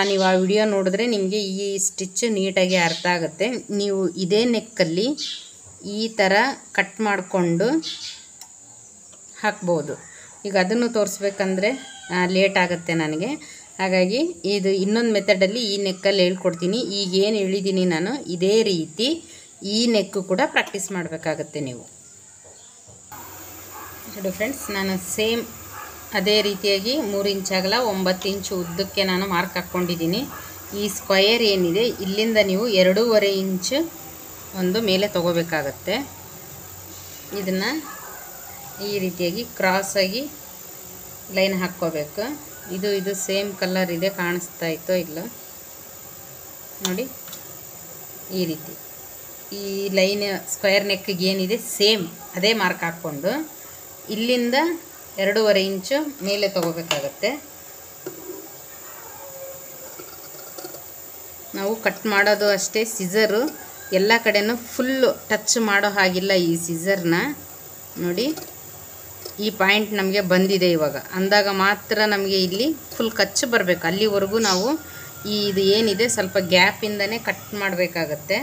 ನೀವು ಆ ವಿಡಿಯೋ ನೋಡಿದ್ರೆ ನಿಮಗೆ ಈ ಸ್ಟಿಚ್ ನೀಟಾಗಿ ಅರ್ಥ ಆಗುತ್ತೆ. ನೀವು ಇದೇ ನೆಕ್ಕಲ್ಲಿ ಈ ಥರ ಕಟ್ ಮಾಡಿಕೊಂಡು ಹಾಕ್ಬೋದು. ಈಗ ಅದನ್ನು ತೋರಿಸ್ಬೇಕಂದ್ರೆ ಲೇಟ್ ಆಗುತ್ತೆ ನನಗೆ. ಹಾಗಾಗಿ ಇದು ಇನ್ನೊಂದು ಮೆಥಡಲ್ಲಿ ಈ ನೆಕ್ಕಲ್ಲಿ ಹೇಳ್ಕೊಡ್ತೀನಿ. ಈಗೇನು ಹೇಳಿದ್ದೀನಿ ನಾನು ಇದೇ ರೀತಿ ಈ ನೆಕ್ಕು ಕೂಡ ಪ್ರಾಕ್ಟೀಸ್ ಮಾಡಬೇಕಾಗತ್ತೆ ನೀವು. ನೋಡಿ ಫ್ರೆಂಡ್ಸ್, ನಾನು ಸೇಮ್ ಅದೇ ರೀತಿಯಾಗಿ 3 ಇಂಚ್ ಅಗಲ 9 ಇಂಚು ಉದ್ದಕ್ಕೆ ನಾನು ಮಾರ್ಕ್ ಹಾಕ್ಕೊಂಡಿದ್ದೀನಿ. ಈ ಸ್ಕ್ವಯರ್ ಏನಿದೆ ಇಲ್ಲಿಂದ ನೀವು 2.5 ಇಂಚು ಒಂದು ಮೇಲೆ ತಗೋಬೇಕಾಗತ್ತೆ. ಇದನ್ನು ಈ ರೀತಿಯಾಗಿ ಕ್ರಾಸಾಗಿ ಲೈನ್ ಹಾಕ್ಕೋಬೇಕು. ಇದು ಸೇಮ್ ಕಲರ್ ಇದೆ, ಕಾಣಿಸ್ತಾ ಇತ್ತೋ ಇಲ್ಲ ನೋಡಿ. ಈ ರೀತಿ ಈ ಲೈನ್ ಸ್ಕ್ವೇರ್ ನೆಕ್ಗೆ ಏನಿದೆ ಸೇಮ್ ಅದೇ ಮಾರ್ಕ್ ಹಾಕ್ಕೊಂಡು ಇಲ್ಲಿಂದ 2.5 ಇಂಚು ಮೇಲೆ ತಗೋಬೇಕಾಗತ್ತೆ. ನಾವು ಕಟ್ ಮಾಡೋದು ಅಷ್ಟೇ, ಸಿಸರು ಎಲ್ಲ ಕಡೆನೂ ಫುಲ್ಲು ಟಚ್ ಮಾಡೋ ಹಾಗಿಲ್ಲ. ಈ ಸಿಸರ್ನ ನೋಡಿ, ಈ ಪಾಯಿಂಟ್ ನಮಗೆ ಬಂದಿದೆ ಇವಾಗ ಅಂದಾಗ ಮಾತ್ರ ನಮಗೆ ಇಲ್ಲಿ ಫುಲ್ ಕಚ್ಚು ಬರಬೇಕು. ಅಲ್ಲಿವರೆಗೂ ನಾವು ಇದು ಏನಿದೆ ಸ್ವಲ್ಪ ಗ್ಯಾಪಿಂದನೇ ಕಟ್ ಮಾಡಬೇಕಾಗತ್ತೆ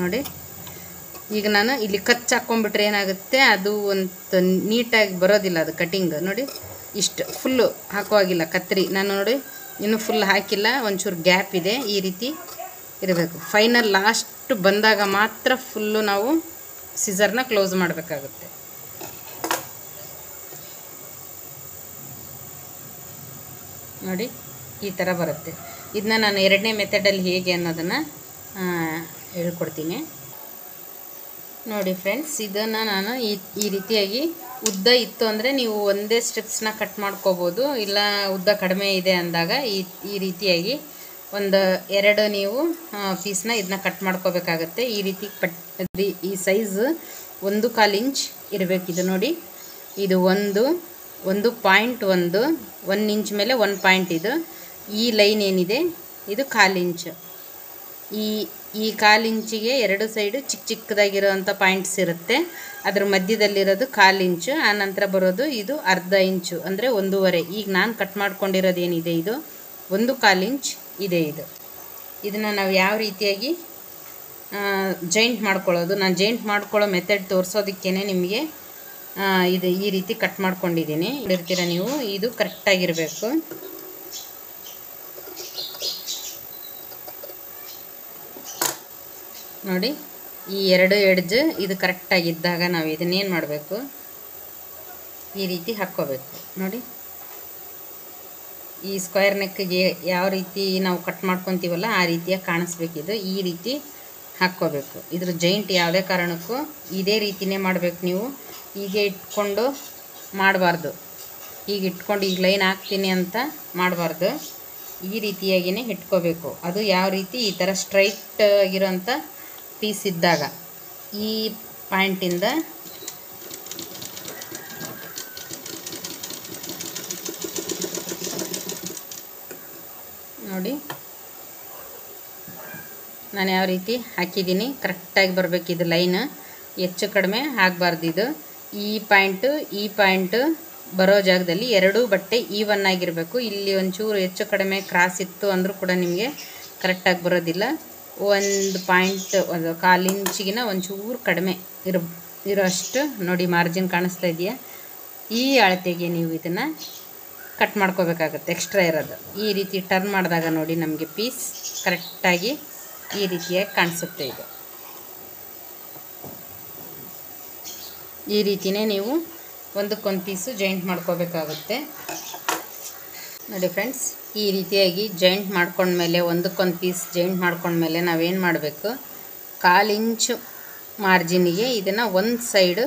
ನೋಡಿ. ಈಗ ನಾನು ಇಲ್ಲಿ ಕಚ್ಚು ಹಾಕ್ಕೊಂಡ್ಬಿಟ್ರೆ ಏನಾಗುತ್ತೆ, ಅದು ಒಂದು ನೀಟಾಗಿ ಬರೋದಿಲ್ಲ ಅದು ಕಟಿಂಗ್ ನೋಡಿ. ಇಷ್ಟು ಫುಲ್ಲು ಹಾಕುವಾಗಿಲ್ಲ ಕತ್ರಿ ನಾನು ನೋಡಿ, ಇನ್ನೂ ಫುಲ್ ಹಾಕಿಲ್ಲ, ಒಂಚೂರು ಗ್ಯಾಪ್ ಇದೆ. ಈ ರೀತಿ ಇರಬೇಕು. ಫೈನಲ್ ಲಾಸ್ಟ್ ಬಂದಾಗ ಮಾತ್ರ ಫುಲ್ಲು ನಾವು ಸಿಸರ್ನ ಕ್ಲೋಸ್ ಮಾಡಬೇಕಾಗುತ್ತೆ. ನೋಡಿ ಈ ಥರ ಬರುತ್ತೆ. ಇದನ್ನ ನಾನು 2ನೇ ಮೆಥಡಲ್ಲಿ ಹೇಗೆ ಅನ್ನೋದನ್ನು ಹೇಳ್ಕೊಡ್ತೀನಿ ನೋಡಿ ಫ್ರೆಂಡ್ಸ್. ಇದನ್ನು ನಾನು ಈ ರೀತಿಯಾಗಿ ಉದ್ದ ಇತ್ತು ಅಂದರೆ ನೀವು ಒಂದೇ ಸ್ಟೆಪ್ಸ್ನ ಕಟ್ ಮಾಡ್ಕೋಬೋದು. ಇಲ್ಲ ಉದ್ದ ಕಡಿಮೆ ಇದೆ ಅಂದಾಗ ಈ ರೀತಿಯಾಗಿ ಒಂದು 2 ನೀವು ಪೀಸ್ನ ಇದನ್ನ ಕಟ್ ಮಾಡ್ಕೋಬೇಕಾಗತ್ತೆ. ಈ ರೀತಿ ಈ ಸೈಜ್ 1.25 ಇಂಚ್ ಇರಬೇಕು. ಇದು ನೋಡಿ, ಇದು 1 ಇಂಚ್ ಮೇಲೆ 1 ಪಾಯಿಂಟ್. ಇದು ಈ ಲೈನ್ ಏನಿದೆ ಇದು 1/4 ಇಂಚು. ಈ 1/4 ಇಂಚಿಗೆ 2 ಸೈಡು ಚಿಕ್ಕದಾಗಿರೋವಂಥ ಪಾಯಿಂಟ್ಸ್ ಇರುತ್ತೆ. ಅದ್ರ ಮಧ್ಯದಲ್ಲಿರೋದು 1/4 ಇಂಚು. ಆ ನಂತರ ಬರೋದು ಇದು 1/2 ಇಂಚು ಅಂದರೆ 1.5. ಈಗ ನಾನು ಕಟ್ ಮಾಡ್ಕೊಂಡಿರೋದು ಏನಿದೆ ಇದು 1/4 ಇಂಚ್ ಇದೆ. ಇದನ್ನು ನಾವು ಯಾವ ರೀತಿಯಾಗಿ ಜಾಯಿಂಟ್ ಮಾಡ್ಕೊಳ್ಳೋದು, ನಾನು ಜಾಯಿಂಟ್ ಮಾಡ್ಕೊಳ್ಳೋ ಮೆಥಡ್ ತೋರಿಸೋದಕ್ಕೇ ನಿಮಗೆ ಇದು ಈ ರೀತಿ ಕಟ್ ಮಾಡ್ಕೊಂಡಿದ್ದೀನಿ. ಇರ್ತೀರ ನೀವು, ಇದು ಕರೆಕ್ಟಾಗಿರಬೇಕು ನೋಡಿ. ಈ 2 ಎಡ್ಜ್ ಇದು ಕರೆಕ್ಟಾಗಿದ್ದಾಗ ನಾವು ಇದನ್ನೇನು ಮಾಡಬೇಕು, ಈ ರೀತಿ ಹಾಕ್ಕೋಬೇಕು ನೋಡಿ. ಈ ಸ್ಕ್ವೇರ್ ನೆಕ್ಗೆ ಯಾವ ರೀತಿ ನಾವು ಕಟ್ ಮಾಡ್ಕೊತೀವಲ್ಲ ಆ ರೀತಿಯಾಗಿ ಕಾಣಿಸ್ಬೇಕಿದು. ಈ ರೀತಿ ಹಾಕ್ಕೋಬೇಕು. ಇದ್ರ ಜಾಯಿಂಟ್ ಯಾವುದೇ ಕಾರಣಕ್ಕೂ ಇದೇ ರೀತಿಯೇ ಮಾಡಬೇಕು. ನೀವು ಹೀಗೆ ಇಟ್ಕೊಂಡು ಮಾಡಬಾರ್ದು. ಈಗ ಇಟ್ಕೊಂಡು ಈಗ ಲೈನ್ ಹಾಕ್ತೀನಿ ಅಂತ ಮಾಡಬಾರ್ದು. ಈ ರೀತಿಯಾಗಿಯೇ ಇಟ್ಕೋಬೇಕು. ಅದು ಯಾವ ರೀತಿ, ಈ ಥರ ಸ್ಟ್ರೈಟ್ ಆಗಿರೋಂಥ ಪೀಸ್ ಇದ್ದಾಗ ಈ ಪಾಯಿಂಟಿಂದ ನೋಡಿ ನಾನು ಯಾವ ರೀತಿ ಹಾಕಿದ್ದೀನಿ, ಕರೆಕ್ಟಾಗಿ ಬರಬೇಕಿದು ಲೈನ್, ಹೆಚ್ಚು ಕಡಿಮೆ ಆಗಬಾರ್ದು. ಇದು ಈ ಪಾಯಿಂಟು ಬರೋ ಜಾಗದಲ್ಲಿ 2 ಬಟ್ಟೆ ಈವನ್ ಆಗಿರಬೇಕು. ಇಲ್ಲಿ ಒಂಚೂರು ಹೆಚ್ಚು ಕಡಿಮೆ ಕ್ರಾಸ್ ಇತ್ತು ಅಂದರೂ ಕೂಡ ನಿಮಗೆ ಕರೆಕ್ಟಾಗಿ ಬರೋದಿಲ್ಲ. 1 ಪಾಯಿಂಟ್ 1/4 ಇಂಚಿಗಿನ ಒಂಚೂರು ಕಡಿಮೆ ಇರೋ ಅಷ್ಟು ನೋಡಿ ಮಾರ್ಜಿನ್ ಕಾಣಿಸ್ತಾ ಇದೆಯಾ. ಈ ಅಳತೆಗೆ ನೀವು ಇದನ್ನು ಕಟ್ ಮಾಡ್ಕೋಬೇಕಾಗತ್ತೆ. ಎಕ್ಸ್ಟ್ರಾ ಇರೋದು ಈ ರೀತಿ ಟರ್ನ್ ಮಾಡಿದಾಗ ನೋಡಿ ನಮಗೆ ಪೀಸ್ ಕರೆಕ್ಟಾಗಿ ಈ ರೀತಿಯಾಗಿ ಕಾಣಿಸುತ್ತೆ. ಇದು ಈ ರೀತಿಯೇ ನೀವು ಒಂದಕ್ಕೊಂದು ಪೀಸು ಜಾಯಿಂಟ್ ಮಾಡ್ಕೋಬೇಕಾಗುತ್ತೆ ನೋಡಿ ಫ್ರೆಂಡ್ಸ್. ಈ ರೀತಿಯಾಗಿ ಜಾಯಿಂಟ್ ಮಾಡ್ಕೊಂಡ್ಮೇಲೆ ಒಂದಕ್ಕೊಂದು ಪೀಸ್ ಜಾಯಿಂಟ್ ಮಾಡ್ಕೊಂಡ್ಮೇಲೆ ನಾವೇನು ಮಾಡಬೇಕು, 1/4 ಇಂಚು ಮಾರ್ಜಿನಿಗೆ ಇದನ್ನು ಒಂದು ಸೈಡು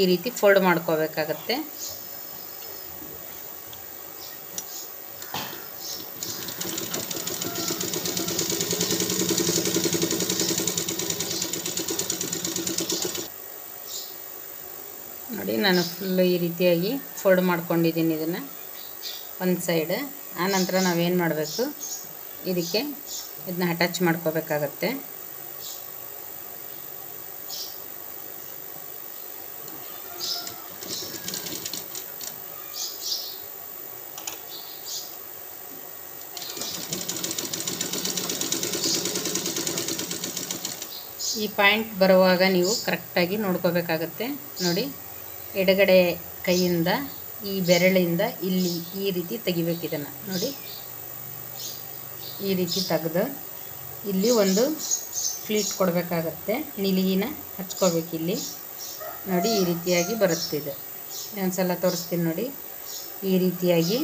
ಈ ರೀತಿ ಫೋಲ್ಡ್ ಮಾಡ್ಕೋಬೇಕಾಗತ್ತೆ. ನೋಡಿ ನಾನು ಫುಲ್ಲು ಈ ರೀತಿಯಾಗಿ ಫೋಲ್ಡ್ ಮಾಡ್ಕೊಂಡಿದ್ದೀನಿ ಇದನ್ನು ಒಂದು ಸೈಡ್. ಆನಂತರ ನಾವೇನು ಮಾಡಬೇಕು, ಇದನ್ನ ಅಟ್ಯಾಚ್ ಮಾಡ್ಕೋಬೇಕಾಗತ್ತೆ. ಈ ಪಾಯಿಂಟ್ ಬರುವಾಗ ನೀವು ಕರೆಕ್ಟಾಗಿ ನೋಡ್ಕೋಬೇಕಾಗತ್ತೆ ನೋಡಿ. ಎಡಗಡೆ ಕೈಯಿಂದ ಈ ಬೆರಳಿಂದ ಇಲ್ಲಿ ಈ ರೀತಿ ತೆಗಿಬೇಕು. ಇದನ್ನು ನೋಡಿ ಈ ರೀತಿ ತೆಗೆದು ಇಲ್ಲಿ ಒಂದು ಫ್ಲೀಟ್ ಕೊಡಬೇಕಾಗತ್ತೆ. ನಿಲಿಗಿನ ಹಚ್ಕೋಬೇಕು ಇಲ್ಲಿ ನೋಡಿ. ಈ ರೀತಿಯಾಗಿ ಬರುತ್ತೆ. ಇದು ಒಂದು ಸಲ ತೋರಿಸ್ತೀನಿ ನೋಡಿ. ಈ ರೀತಿಯಾಗಿ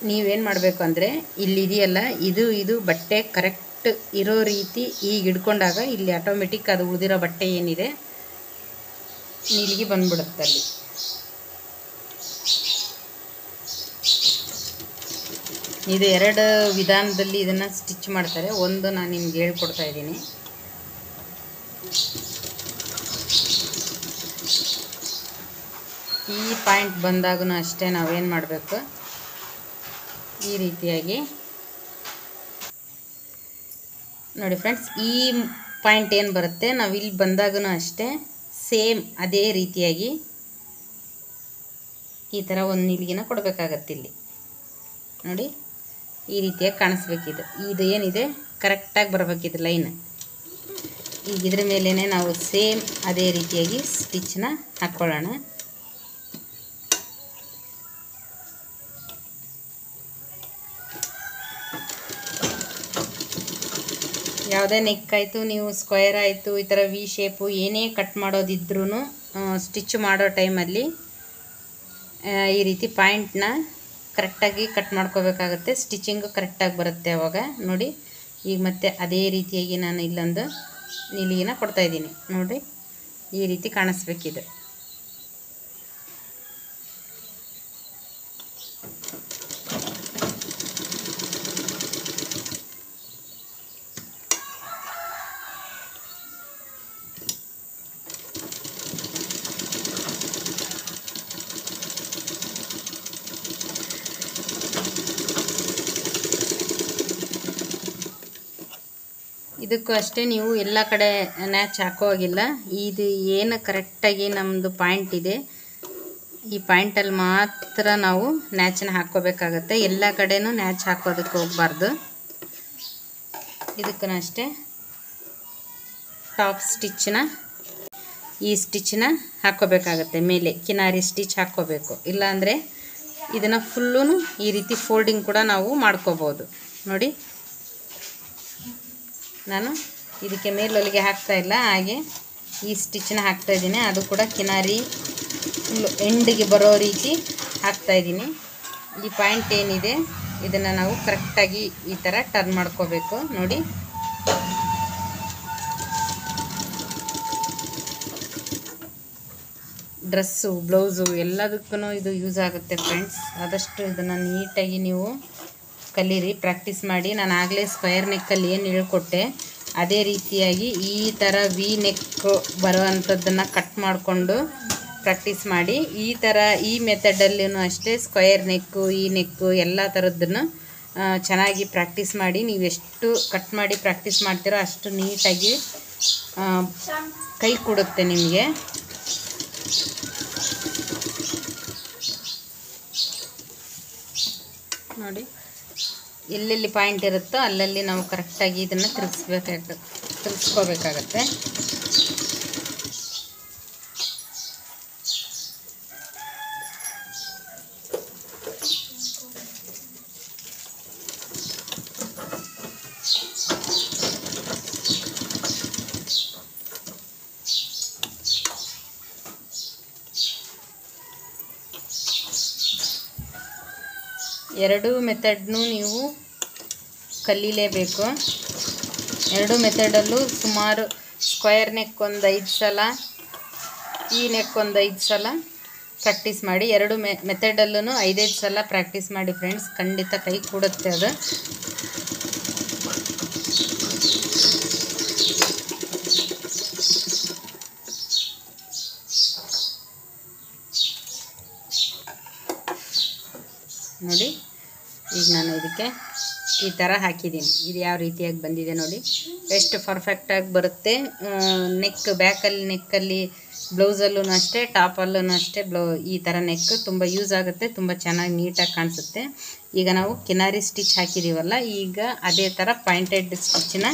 ನೀವೇನು ಮಾಡಬೇಕು ಅಂದರೆ ಇಲ್ಲಿದೆಯಲ್ಲ ಇದು ಬಟ್ಟೆ ಕರೆಕ್ಟ್ ಇರೋ ರೀತಿ ಈಗ ಹಿಡ್ಕೊಂಡಾಗ ಇಲ್ಲಿ ಆಟೋಮೆಟಿಕ್ ಅದು ಉಳಿದಿರೋ ಬಟ್ಟೆ ಏನಿದೆ ನೀಲಿಗೆ ಬಂದ್ಬಿಡುತ್ತೆ ಅಲ್ಲಿ. ಇದು 2 ವಿಧಾನದಲ್ಲಿ ಇದನ್ನು ಸ್ಟಿಚ್ ಮಾಡ್ತಾರೆ. ಒಂದು ನಾನು ನಿಮ್ಗೆ ಹೇಳ್ಕೊಡ್ತಾ ಇದ್ದೀನಿ. ಈ ಪಾಯಿಂಟ್ ಬಂದಾಗೂ ಅಷ್ಟೇ ನಾವೇನು ಮಾಡಬೇಕು, ಈ ರೀತಿಯಾಗಿ ನೋಡಿ ಫ್ರೆಂಡ್ಸ್, ಈ ಪಾಯಿಂಟ್ ಏನು ಬರುತ್ತೆ ನಾವು ಇಲ್ಲಿ ಬಂದಾಗೂ ಅಷ್ಟೇ ಸೇಮ್ ಅದೇ ರೀತಿಯಾಗಿ ಈ ಥರ ಒಂದು ನೀಲಿಗೆನ ಕೊಡಬೇಕಾಗತ್ತೆ. ಇಲ್ಲಿ ನೋಡಿ ಈ ರೀತಿಯಾಗಿ ಕಾಣಿಸ್ಬೇಕಿದು. ಇದು ಏನಿದೆ ಕರೆಕ್ಟಾಗಿ ಬರಬೇಕಿದು ಲೈನ್. ಈಗ ಇದ್ರ ಮೇಲೇ ನಾವು ಸೇಮ್ ಅದೇ ರೀತಿಯಾಗಿ ಸ್ಟಿಚ್ನ ಹಾಕ್ಕೊಳ್ಳೋಣ. ಯಾವುದೇ ನೆಕ್ ಆಯಿತು, ನೀವು ಸ್ಕ್ವೇರ್ ಆಯಿತು, ಈ ಥರ ವಿ ಶೇಪು ಏನೇ ಕಟ್ ಮಾಡೋದಿದ್ರೂ ಸ್ಟಿಚ್ ಮಾಡೋ ಟೈಮಲ್ಲಿ ಈ ರೀತಿ ಪಾಯಿಂಟ್ನ ಕರೆಕ್ಟಾಗಿ ಕಟ್ ಮಾಡ್ಕೋಬೇಕಾಗತ್ತೆ. ಸ್ಟಿಚಿಂಗು ಕರೆಕ್ಟಾಗಿ ಬರುತ್ತೆ ಅವಾಗ. ನೋಡಿ ಈಗ ಮತ್ತೆ ಅದೇ ರೀತಿಯಾಗಿ ನಾನು ಇಲ್ಲೊಂದು ನೀಲಿಗೆನ ಕೊಡ್ತಾಯಿದ್ದೀನಿ. ನೋಡಿ ಈ ರೀತಿ ಕಾಣಿಸ್ಬೇಕಿದೆ. ಇದಕ್ಕೂ ಅಷ್ಟೇ ನೀವು ಎಲ್ಲ ಕಡೆ ನ್ಯಾಚ್ ಹಾಕೋ ಹಾಗಿಲ್ಲ. ಇದು ಏನು ಕರೆಕ್ಟಾಗಿ ನಮ್ಮದು ಪಾಯಿಂಟ್ ಇದೆ, ಈ ಪಾಯಿಂಟಲ್ಲಿ ಮಾತ್ರ ನಾವು ನ್ಯಾಚನ್ನ ಹಾಕ್ಕೋಬೇಕಾಗತ್ತೆ. ಎಲ್ಲ ಕಡೆನೂ ನ್ಯಾಚ್ ಹಾಕೋದಕ್ಕೆ ಹೋಗಬಾರ್ದು. ಇದಕ್ಕೂ ಅಷ್ಟೇ ಟಾಪ್ ಸ್ಟಿಚ್ನ ಈ ಸ್ಟಿಚ್ನ ಹಾಕ್ಕೋಬೇಕಾಗತ್ತೆ. ಮೇಲೆ ಕಿನಾರಿ ಸ್ಟಿಚ್ ಹಾಕ್ಕೋಬೇಕು. ಇಲ್ಲಾಂದರೆ ಇದನ್ನು ಫುಲ್ಲೂ ಈ ರೀತಿ ಫೋಲ್ಡಿಂಗ್ ಕೂಡ ನಾವು ಮಾಡ್ಕೋಬೋದು. ನೋಡಿ ನಾನು ಇದಕ್ಕೆ ಮೇಲೊಲಿಗೆ ಹಾಕ್ತಾಯಿಲ್ಲ, ಹಾಗೆ ಈ ಸ್ಟಿಚ್ನ ಹಾಕ್ತಾಯಿದ್ದೀನಿ. ಅದು ಕೂಡ ಕಿನಾರಿ ಫುಲ್ಲು ಎಂಡಿಗೆ ಬರೋ ರೀತಿ ಹಾಕ್ತಾಯಿದ್ದೀನಿ. ಈ ಪಾಯಿಂಟ್ ಏನಿದೆ ಇದನ್ನು ನಾವು ಕರೆಕ್ಟಾಗಿ ಈ ಥರ ಟರ್ನ್ ಮಾಡ್ಕೋಬೇಕು. ನೋಡಿ ಡ್ರೆಸ್ಸು, ಬ್ಲೌಸು ಎಲ್ಲದಕ್ಕೂ ಇದು ಯೂಸ್ ಆಗುತ್ತೆ ಫ್ರೆಂಡ್ಸ್. ಆದಷ್ಟು ಇದನ್ನು ನೀಟಾಗಿ ನೀವು ಕಲೀರಿ, ಪ್ರಾಕ್ಟೀಸ್ ಮಾಡಿ. ನಾನು ಆಗಲೇ ಸ್ಕ್ವೇರ್ ನೆಕ್ಕಲ್ಲಿ ಏನು ಹೇಳ್ಕೊಟ್ಟೆ ಅದೇ ರೀತಿಯಾಗಿ ಈ ಥರ ವಿ ನೆಕ್ ಬರುವಂಥದ್ದನ್ನು ಕಟ್ ಮಾಡಿಕೊಂಡು ಪ್ರಾಕ್ಟೀಸ್ ಮಾಡಿ. ಈ ಥರ ಈ ಮೆಥಡಲ್ಲೂ ಅಷ್ಟೇ ಸ್ಕ್ವೇರ್ ನೆಕ್ಕು, ಈ ನೆಕ್ಕು ಎಲ್ಲ ಥರದ್ದನ್ನು ಚೆನ್ನಾಗಿ ಪ್ರಾಕ್ಟೀಸ್ ಮಾಡಿ. ನೀವು ಎಷ್ಟು ಕಟ್ ಮಾಡಿ ಪ್ರಾಕ್ಟೀಸ್ ಮಾಡ್ತೀರೋ ಅಷ್ಟು ನೀಟಾಗಿ ಕೈ ಕೊಡುತ್ತೆ ನಿಮಗೆ. ನೋಡಿ ಎಲ್ಲೆಲ್ಲಿ ಪಾಯಿಂಟ್ ಇರುತ್ತೋ ಅಲ್ಲಲ್ಲಿ ನಾವು ಕರೆಕ್ಟಾಗಿ ಇದನ್ನು ತಿರುಗಿಸ್ಕೋಬೇಕಾಗತ್ತೆ. ಎರಡೂ ಮೆಥಡ್ನೂ ನೀವು ಕಲೀಲೇಬೇಕು. ಎರಡೂ ಮೆಥಡಲ್ಲೂ ಸುಮಾರು ಸ್ಕ್ವೇರ್ ನೆಕ್ ಒಂದು 5 ಸಲ, ಈ ನೆಕ್ ಒಂದು 5 ಸಲ ಪ್ರಾಕ್ಟೀಸ್ ಮಾಡಿ. ಎರಡು ಮೆಥಡಲ್ಲೂ 5-5 ಸಲ ಪ್ರಾಕ್ಟೀಸ್ ಮಾಡಿ ಫ್ರೆಂಡ್ಸ್. ಖಂಡಿತ ಕೈ ಕೊಡುತ್ತೆ ಅದು. ನೋಡಿ ಈಗ ನಾನು ಇದಕ್ಕೆ ಈ ಥರ ಹಾಕಿದ್ದೀನಿ. ಇದು ಯಾವ ರೀತಿಯಾಗಿ ಬಂದಿದೆ ನೋಡಿ, ಎಷ್ಟು ಪರ್ಫೆಕ್ಟಾಗಿ ಬರುತ್ತೆ. ನೆಕ್ ಬ್ಯಾಕಲ್ಲಿ ನೆಕ್ಕಲ್ಲಿ ಬ್ಲೌಸಲ್ಲೂ ಅಷ್ಟೇ, ಟಾಪಲ್ಲೂ ಅಷ್ಟೇ ಈ ಥರ ನೆಕ್ ತುಂಬ ಯೂಸ್ ಆಗುತ್ತೆ, ತುಂಬ ಚೆನ್ನಾಗಿ ನೀಟಾಗಿ ಕಾಣಿಸುತ್ತೆ. ಈಗ ನಾವು ಕಿನಾರಿ ಸ್ಟಿಚ್ ಹಾಕಿದ್ದೀವಲ್ಲ, ಈಗ ಅದೇ ಥರ ಪಾಯಿಂಟೆಡ್ ಸ್ಟಿಚ್ಚನ್ನ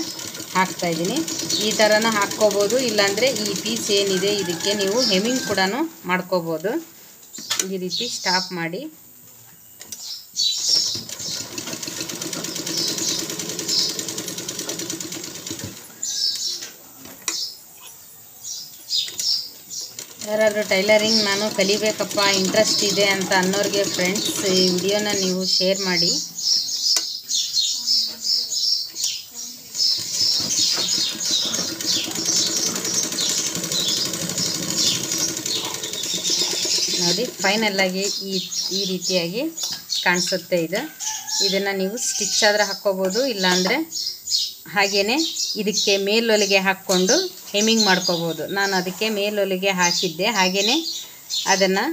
ಹಾಕ್ತಾಯಿದ್ದೀನಿ. ಈ ಥರನೂ ಹಾಕ್ಕೋಬೋದು, ಇಲ್ಲಾಂದರೆ ಈ ಪೀಸ್ ಏನಿದೆ ಇದಕ್ಕೆ ನೀವು ಹೆಮ್ಮಿಂಗ್ ಕೂಡ ಮಾಡ್ಕೋಬೋದು. ಈ ರೀತಿ ಸ್ಟಾಪ್ ಮಾಡಿ ಯಾರಾದರೂ ಟೈಲರಿಂಗ್ ನಾನು ಕಲಿಬೇಕಪ್ಪ ಇಂಟ್ರೆಸ್ಟ್ ಇದೆ ಅಂತ ಅನ್ನೋರಿಗೆ ಫ್ರೆಂಡ್ಸ್ ಈ ವಿಡಿಯೋನ ನೀವು ಶೇರ್ ಮಾಡಿ. ನೋಡಿ ಫೈನಲ್ ಆಗಿ ಈ ರೀತಿಯಾಗಿ ಕಾಣಿಸುತ್ತೆ. ಇದನ್ನು ನೀವು ಸ್ಟಿಚ್ ಆದರೆ ಹಾಕ್ಕೋಬೋದು, ಇಲ್ಲಾಂದರೆ ಹಾಗೆಯೇ ಇದಕ್ಕೆ ಮೇಲೊಲಿಗೆ ಹಾಕ್ಕೊಂಡು ಹೆಮ್ಮಿಂಗ್ ಮಾಡ್ಕೋಬೋದು. ನಾನು ಅದಕ್ಕೆ ಮೇಲೊಲಿಗೆ ಹಾಕಿದ್ದೆ, ಹಾಗೆಯೇ ಅದನ್ನು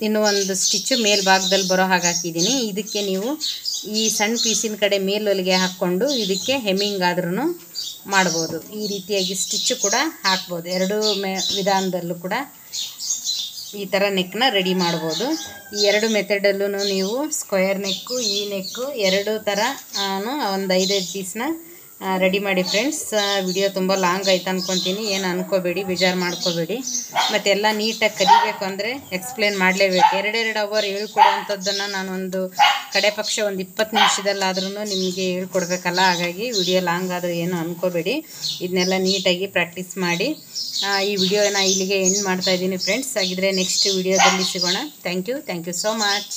ಇನ್ನೂ ಒಂದು ಸ್ಟಿಚ್ಚು ಮೇಲ್ಭಾಗದಲ್ಲಿ ಬರೋ ಹಾಗೆ ಹಾಕಿದ್ದೀನಿ. ಇದಕ್ಕೆ ನೀವು ಈ ಸಣ್ಣ ಪೀಸಿನ ಕಡೆ ಮೇಲೊಲಿಗೆ ಹಾಕ್ಕೊಂಡು ಇದಕ್ಕೆ ಹೆಮ್ಮಿಂಗ್ ಆದ್ರೂ ಮಾಡ್ಬೋದು. ಈ ರೀತಿಯಾಗಿ ಸ್ಟಿಚ್ಚು ಕೂಡ ಹಾಕ್ಬೋದು. ಎರಡೂ ವಿಧಾನದಲ್ಲೂ ಕೂಡ ಈ ಥರ ನೆಕ್ನ ರೆಡಿ ಮಾಡ್ಬೋದು. ಈ ಎರಡು ಮೆಥಡಲ್ಲೂ ನೀವು ಸ್ಕ್ವೇರ್ ನೆಕ್ಕು, ಈ ನೆಕ್ಕು ಎರಡು ಥರ ಒಂದು 5 ಪೀಸ್ನ ರೆಡಿ ಮಾಡಿ ಫ್ರೆಂಡ್ಸ್. ವಿಡಿಯೋ ತುಂಬ ಲಾಂಗ್ ಆಯ್ತು ಅಂದ್ಕೊತೀನಿ, ಏನು ಅಂದ್ಕೋಬೇಡಿ, ಬೇಜಾರು ಮಾಡ್ಕೋಬೇಡಿ. ಮತ್ತು ಎಲ್ಲ ನೀಟಾಗಿ ಕಲಿಬೇಕು ಅಂದರೆ ಎಕ್ಸ್ಪ್ಲೇನ್ ಮಾಡಲೇಬೇಕು. 2 ಅವರ್ ಹೇಳ್ಕೊಡುವಂಥದ್ದನ್ನು ನಾನೊಂದು ಕಡೆ ಪಕ್ಷ ಒಂದು 20 ನಿಮಿಷದಲ್ಲಾದ್ರೂ ನಿಮಗೆ ಹೇಳ್ಕೊಡ್ಬೇಕಲ್ಲ. ಹಾಗಾಗಿ ವಿಡಿಯೋ ಲಾಂಗ್ ಆದರೂ ಏನು ಅಂದ್ಕೋಬೇಡಿ. ಇದನ್ನೆಲ್ಲ ನೀಟಾಗಿ ಪ್ರಾಕ್ಟೀಸ್ ಮಾಡಿ. ಈ ವಿಡಿಯೋನ ಇಲ್ಲಿಗೆ ಎಂಡ್ ಮಾಡ್ತಾಯಿದ್ದೀನಿ ಫ್ರೆಂಡ್ಸ್. ಹಾಗಿದ್ರೆ ನೆಕ್ಸ್ಟ್ ವಿಡಿಯೋದಲ್ಲಿ ಸಿಗೋಣ. Thank you so much.